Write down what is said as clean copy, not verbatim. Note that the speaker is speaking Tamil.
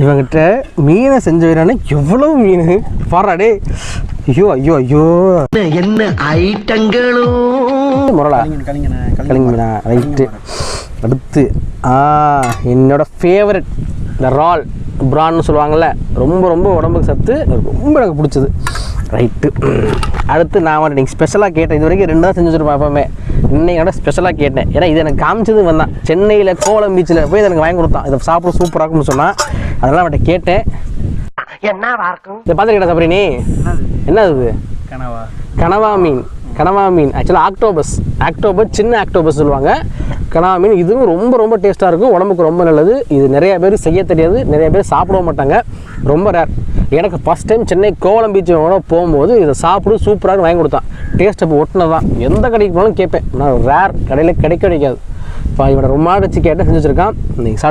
இவங்கிட்ட மீனை செஞ்சவரானே எவ்வளவு மீன் பாராடே. ஐயோ ஐயோ ஐயோ என்ன ஐட்டங்களும். முரளா கலிங்க மீனா ரைட்டு. அடுத்து என்னோட ஃபேவரட் இந்த ரால் பிரான்னு சொல்லுவாங்கள்ல, ரொம்ப ரொம்ப உடம்புக்கு சத்து, ரொம்ப எனக்கு பிடிச்சது. ரைட்டு. அடுத்து நான் வந்து நீங்கள் ஸ்பெஷலாக கேட்டேன், இது வரைக்கும் 2 தான் செஞ்சு வச்சுருப்பேன் எப்போவுமே. இன்னையோட ஸ்பெஷலாக கேட்டேன், ஏன்னா இது எனக்கு காமிச்சது வந்தான் சென்னையில் கோவளம் பீச்சில் போய் எனக்கு வாங்கி கொடுத்தான். இதை சாப்பிட சூப்பராக இருக்கும்னு சொன்னான். அதெல்லாம் அவன்கிட்ட கேட்டேன். என்ன இருக்கும் இதை பார்த்துக்கிட்டா சாப்பிட்றீ நீ என்ன அது? கனவா மீன். கனவா மீன் ஆக்சுவலாக ஆக்டோபஸ் சின்ன ஆக்டோபஸ் சொல்லுவாங்க. கனவா மீன் இதுவும் ரொம்ப ரொம்ப டேஸ்ட்டாக இருக்கும், உடம்புக்கு ரொம்ப நல்லது. இது நிறைய பேர் செய்ய தெரியாது, நிறைய பேர் சாப்பிட மாட்டாங்க, ரொம்ப ரேர். எனக்கு first time Chennai Kovalam beach போகும்போது இதை சாப்பிடு சூப்பராக வாங்கி கொடுத்தான். டேஸ்ட் அப்போ ஒட்டினது தான். எந்த கடைக்கு போனாலும் கேட்பேன், நான் ரேர் கடையில் கிடைக்காது. இப்போ இவனை ரொம்ப நாள் வச்சு கேட்டேன், செஞ்சு வச்சுருக்கான். நீங்கள்